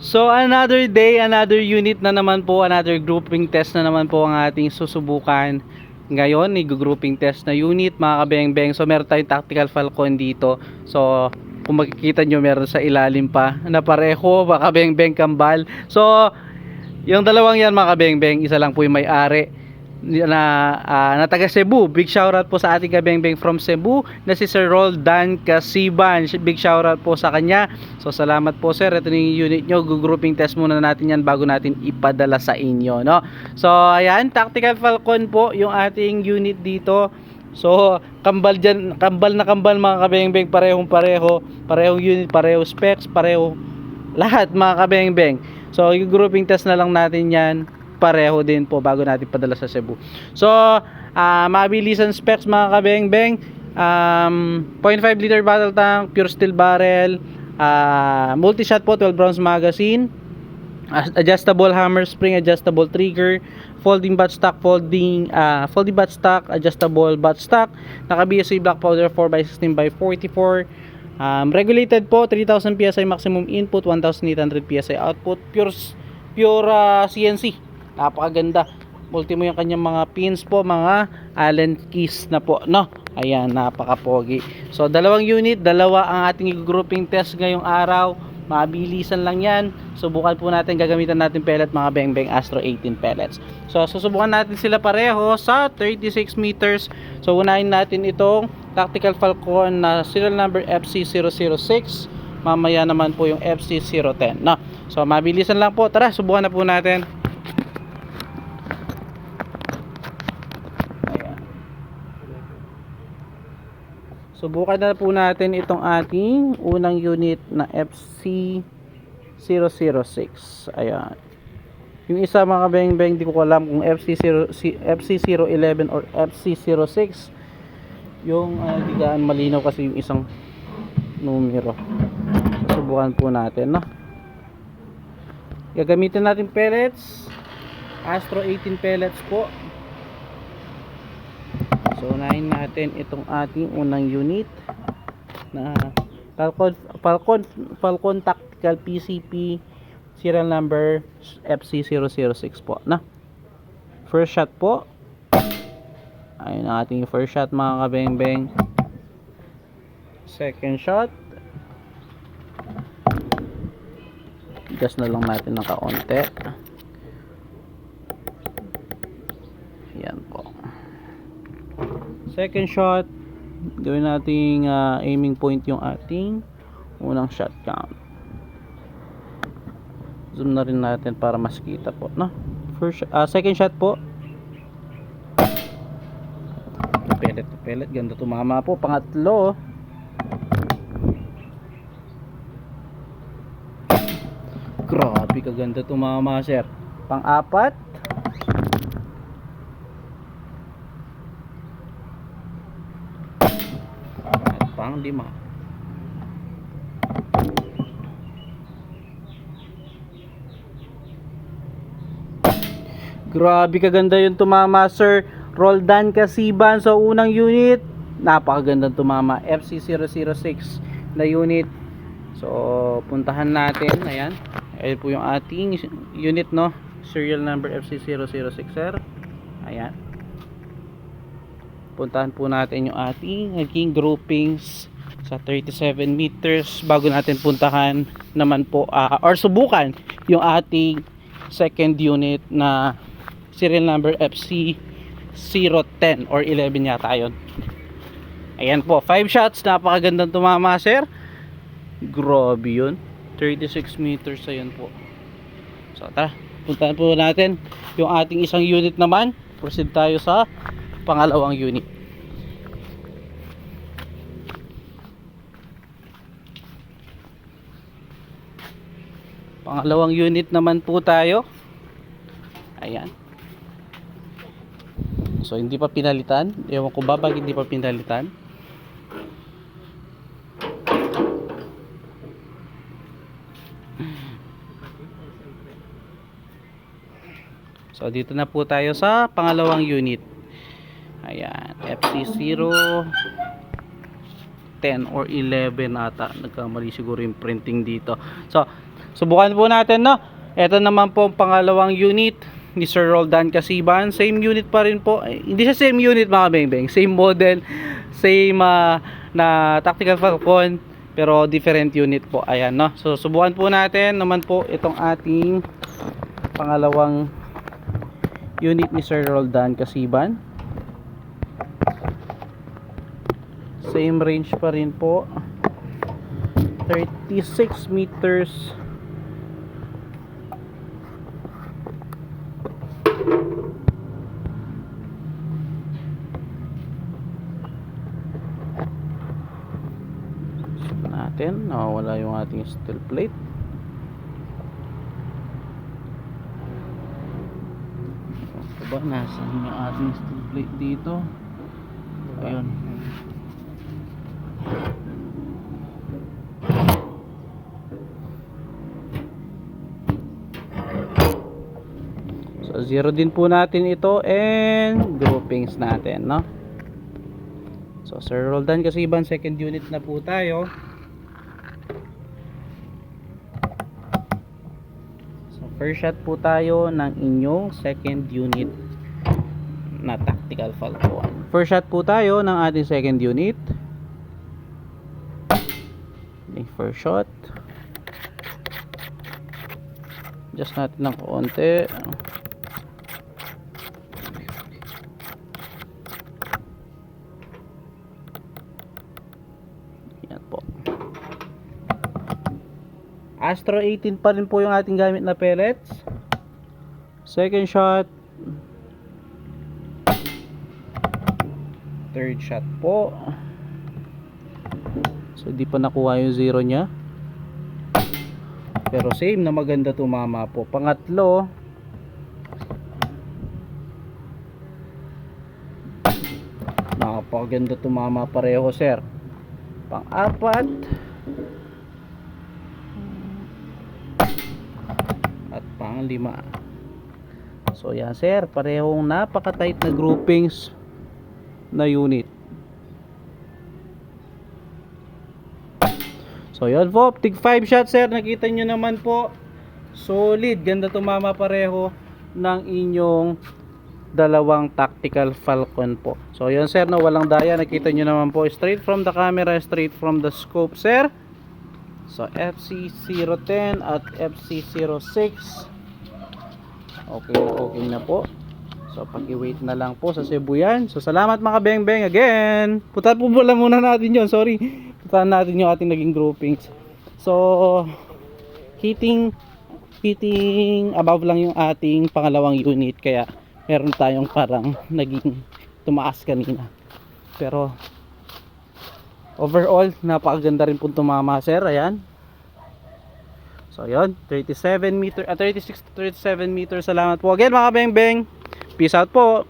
So another day, another unit na naman po, another grouping test na naman po ang ating susubukan ngayon. Grouping test na unit mga kabeng-beng. So meron tayong Tactical Falcon dito. So kung makikita nyo, meron sa ilalim pa na pareho mga kabeng-beng kambal. So yung dalawang yan mga kabeng-beng, isa lang po yung may-ari na taga Cebu. Big shoutout po sa ating kabeng-beng from Cebu na si Sir Roldan Casiban. Big shoutout po sa kanya. So salamat po sir, ito yung unit nyo. Grouping test muna natin yan bago natin ipadala sa inyo, no? So ayan, Tactical Falcon po yung ating unit dito. So kambal dyan, kambal na kambal mga kabeng-beng, parehong unit, parehong specs, pareho lahat mga kabeng-beng. So yung grouping test na lang natin yan, pareho din po bago natin padala sa Cebu. So mabilisan specs mga kabeng-beng, 0.5 liter battle tank, pure steel barrel, multi-shot po, 12 rounds magazine, adjustable hammer spring, adjustable trigger, folding butt stock, folding butt stock, adjustable butt stock, naka BSA black powder 4x16x44, regulated po, 3000 PSI maximum input, 1800 PSI output, pure CNC. Napakaganda. Multi mo yung kanyang mga pins po, mga Allen keys na po, no? Ayan, napaka-pogi. So dalawang unit, dalawa ang ating grouping test ngayong araw. Mabilisan lang yan. Subukan po natin, gagamitan natin pellet mga Beng-Beng Astro 18 pellets. So susubukan natin sila pareho sa 36 meters. So unahin natin itong Tactical Falcon na serial number FC006. Mamaya naman po yung FC010, no? So mabilisan lang po. Tara, subukan na po natin. Subukan na po natin itong ating unang unit na FC006. Ayan. Yung isa mga kabeng-beng, di ko alam kung FC011 or FC06. Yung di gaan malinaw kasi yung isang numero. Subukan po natin, no? Gagamitin natin pellets. Astro 18 pellets po. So unahin natin itong ating unang unit na Falcon Tactical PCP serial number FC006 po, na first shot po. Ayun ang ating first shot mga kabeng-beng. Second shot, gas na lang natin ng kaunti. Yan po. Second shot, gawin nating aiming point yung ating unang shot count. Zoom na rin natin para mas kita po, no? Second shot po. Pellet, ganda tumama po. Pangatlo, grabe kaganda tumama sir. Pang-apat, pang-lima. Grabe kaganda yung tumama sir. Roldan Casiban. So unang unit, napakagandang tumama, FC006 na unit. So puntahan natin. Ayan, ayun po yung ating unit, no? Serial number FC006 sir. Ayan, puntahan po natin yung ating naging groupings sa 37 meters bago natin puntahan naman po or subukan yung ating second unit na serial number FC010 or 11 yata yun. Ayan po, 5 shots, napakagandang tumama sir. Grabe yun, 36 meters. Ayun po. So tara, puntahan po natin yung ating isang unit naman. Proceed tayo sa pangalawang unit. Pangalawang unit naman po tayo. Ayan. So hindi pa pinalitan. Ewan ko ba bakit hindi pa pinalitan. So dito na po tayo sa pangalawang unit. Ayan, FC010 or 11 ata. Nagkamali siguro yung printing dito. So Subukan po natin, no. Ito naman po ang pangalawang unit ni Sir Roldan Casiban. Same unit pa rin po. Hindi siya same unit mga beng-beng. Same model, same na Tactical Falcon, pero different unit po. Ayan, no. So subukan po natin naman po itong ating pangalawang unit ni Sir Roldan Casiban. Same range pa rin po. 36 meters. Natin nawawala yung ating steel plate. Diba nasaan yung ating steel plate dito? Ayun. So zero din po natin ito and groupings natin, no? So Sir Roldan Casiban, second unit na po tayo. First shot po tayo ng inyong second unit na Tactical Falcon. First shot po tayo ng ating second unit. First shot. Adjust natin ng konti. Yan po. Astro 18 pa rin po yung ating gamit na pellets. Second shot. Third shot po. So di pa nakuha yung zero nya. Pero same na maganda tumama po. Pangatlo. Napakaganda tumama pareho, sir. Pang-apat. Pang-lima. So yan, sir, parehong napaka-tight na groupings na unit. So yan po, tig 5 shots, sir. Nakita nyo naman po, solid, ganda tumama pareho ng inyong dalawang Tactical Falcon po. So yan, sir, no, walang daya. Nakita nyo naman po, straight from the camera, straight from the scope, sir. So FC010 at FC06. Okay na po. So paki-wait na lang po sa Cebu yan. So salamat mga beng-beng again. Puta po muna natin yon. Sorry. Putaan natin yung ating naging groupings. So hitting above lang yung ating pangalawang unit, kaya meron tayong parang naging tumaas kanina. Pero overall napakaganda rin po tumama, sir. Ayan. So yun, 36 to 37 meters. Salamat po again mga beng-beng. Peace out po.